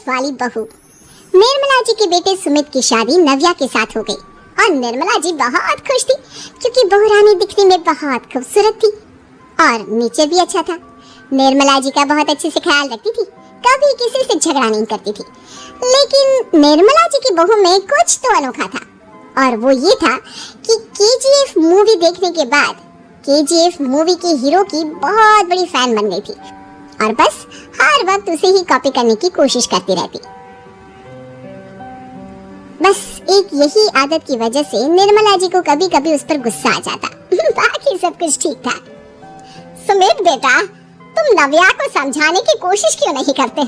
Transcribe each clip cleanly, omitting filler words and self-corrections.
वाली बहू। निर्मला जी के बेटे सुमित की शादी नव्या के साथ हो गई और निर्मला जी बहुत खुश थी क्योंकि बहू रानी दिखने में बहुत खूबसूरत थी और नीचे भी अच्छा था। निर्मला जी का बहुत अच्छे से ख्याल रखती थी, कभी किसी से झगड़ा नहीं करती थी। लेकिन निर्मला जी की बहू में कुछ तो अनोखा था और वो ये था कि केजीएफ मूवी देखने के बाद केजीएफ मूवी के हीरो की बहुत बड़ी फैन बन गई थी और बस हर वक्त उसे ही कॉपी करने की कोशिश करती रहती। बस एक यही आदत की वजह से निर्मला जी को कभी कभी उस पर गुस्सा आ जाता। बाकी सब कुछ ठीक था। सुमित बेटा, तुम नव्या को समझाने की कोशिश क्यों नहीं करते?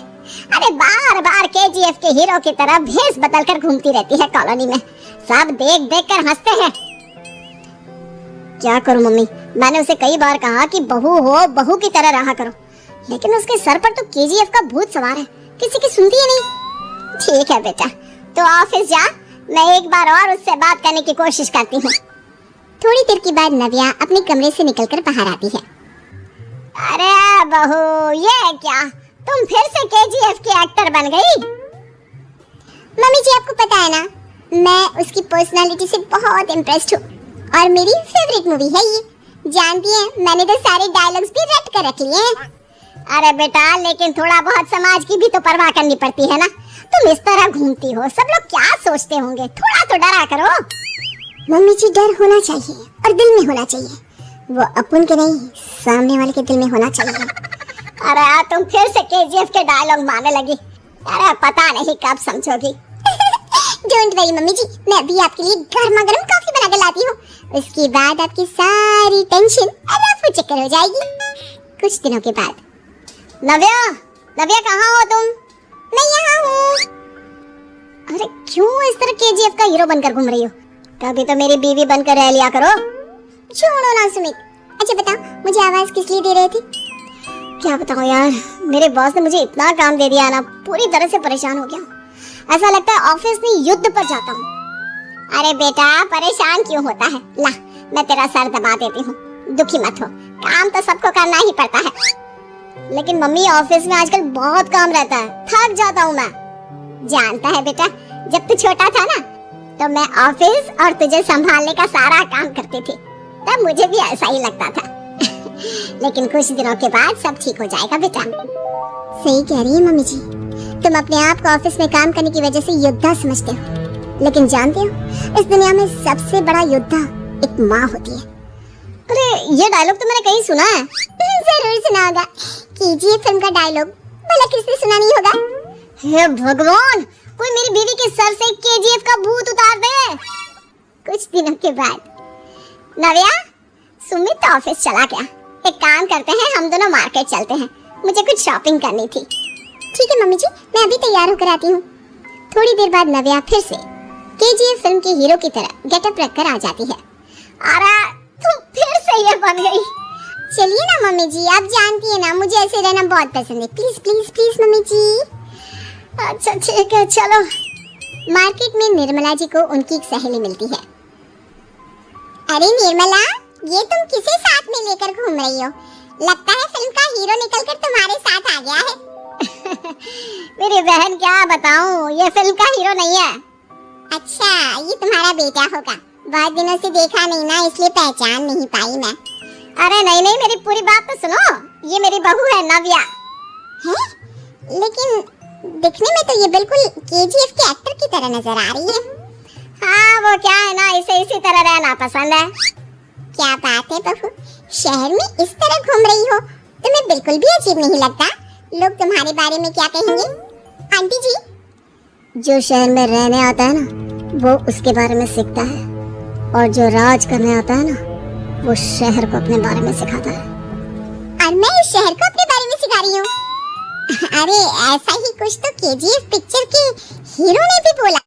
अरे बार बार केजीएफ के हीरो की तरह भेष बदलकर घूमती रहती है कॉलोनी में, सब देख देख कर हंसते हैं। क्या करूं मम्मी, मैंने उसे कई बार कहा कि बहू हो, बहू की तरह रहा करो, लेकिन उसके सर पर तो केजीएफ का भूत सवार है, किसी की सुनती ही नहीं। ठीक है बेटा, तो ऑफिस जा, मैं एक बार और उससे बात करने की कोशिश करती हूँ। थोड़ी देर के बाद नव्या अपने कमरे से निकलकर बाहर आती है। अरे बहू, ये क्या, तुम फिर से केजीएफ की एक्टर बन गई? मम्मी जी, आपको पता है ना, मैं उसकी पर्सनालिटी से बहुत इम्प्रेस्ड हूँ और मेरी फेवरेट मूवी है ये। जानती हैं, मैंने तो सारे डायलॉग्स भी रट कर रख लिए हैं। अरे बेटा, लेकिन थोड़ा बहुत समाज की भी तो परवाह करनी पड़ती है ना। तुम इस तरह घूमती हो, सब लोग क्या सोचते होंगे, थोड़ा तो डरा करो। मम्मी जी, डर होना चाहिए और दिल में होना चाहिए, वो अपन के नहीं, सामने वाले के दिल में होना चाहिए। अरे तुम फिर से केजीएफ के डायलॉग मारने लगी। अरे पता नहीं कब समझोगी। डोंट वरी मम्मी जी, मैं अभी आपके लिए गर्मा गर्म कॉफी बना कर लाती हूँ। उसके बाद आपकी सारी टेंशन रफू चक्कर हो जाएगी। कुछ दिनों के बाद। नव्या, नव्या कहाँ हो तुम? मैं यहाँ हूँ। अरे क्यों इस तरह केजीएफ का हीरो बनकर घूम रही हो? कभी तो मेरी बीवी बनकर रह लिया करो। छोड़ो ना सुमित। अच्छा बताओ, मुझे आवाज किस लिए दे रहे थे? क्या बताऊं यार, मेरे बॉस ने मुझे इतना काम दे दिया ना, पूरी तरह से परेशान हो गया। ऐसा लगता है ऑफिस में युद्ध पर जाता हूँ। अरे बेटा, परेशान क्यों होता है? ला, मैं तेरा सर दबा देती हूँ, दुखी मत हो, काम तो सबको करना ही पड़ता है। लेकिन मम्मी, ऑफिस में आजकल बहुत काम रहता है, थक जाता हूँ मैं। जानता है बेटा, जब तू छोटा था ना, तो मैं ऑफिस और तुझे संभालने का सारा काम करती थी, तब मुझे भी ऐसा ही लगता था। लेकिन कुछ दिनों के बाद सब ठीक हो जाएगा बेटा। सही कह रही है मम्मी जी, तुम अपने आप को ऑफिस में काम करने की वजह से योद्धा समझते हो, लेकिन जानते हो, इस दुनिया में सबसे बड़ा योद्धा एक माँ होती है। अरे ये डायलॉग तो मैंने कहीं सुना है। जरूर सुना होगा, केजीएफ फिल्म का डायलॉग, भला किसने सुना नहीं होगा? हे भगवान, कोई मेरी बीवी के सर से केजीएफ का भूत उतार दे। कुछ दिनों के बाद। नव्या, सुमित तो ऑफिस चला गया, एक काम करते हैं, हम दोनों मार्केट चलते हैं, मुझे कुछ शॉपिंग करनी थी। ठीक है मम्मी जी, मैं अभी तैयार होकर आती हूँ। थोड़ी देर बाद नव्या फिर से केजीएफ फिल्म के हीरो की तरह गेटअप रखकर आ जाती है। अरे तुम फिर से ये बन गई। चलिए ना मम्मी जी, आप जानती है ना, मुझे ऐसे रहना बहुत पसंद है। प्लीज प्लीज प्लीज मम्मी जी। अच्छा ठीक है, चलो। मार्केट में निर्मला जी को उनकी एक सहेली मिलती है। अरे निर्मला, ये तुम किसे साथ में लेकर घूम रही हो? लगता है फिल्म का हीरो निकलकर तुम्हारे साथ आ गया है। मेरी बहन, क्या बताऊं, ये फिल्म का हीरो नहीं है। अच्छा, ये तुम्हारा बेटा होगा, बहुत दिनों से देखा नहीं ना, इसलिए पहचान नहीं पाई मैं। अरे नहीं नहीं, मेरी पूरी बात तो सुनो, ये मेरी बहू है नव्या। है? लेकिन दिखने में तो ये बिल्कुल केजीएफ के एक्टर की तरह नजर आ रही है। हाँ, वो क्या है ना, इसे इसी तरह रहना पसंद है। क्या बात है बहू, शहर में इस तरह घूम रही हो, तुम्हें बिल्कुल भी अजीब नहीं लगता? लोग तुम्हारे बारे में क्या कहेंगे? आंटी जी, जो शहर में रहने आता है ना, वो उसके बारे में सीखता है, और जो राज करने आता है ना, वो शहर को अपने बारे में सिखाता है। और मैं इस शहर को अपने बारे में सिखा रही हूँ। अरे ऐसा ही कुछ तो केजीएफ पिक्चर के हीरो ने भी बोला।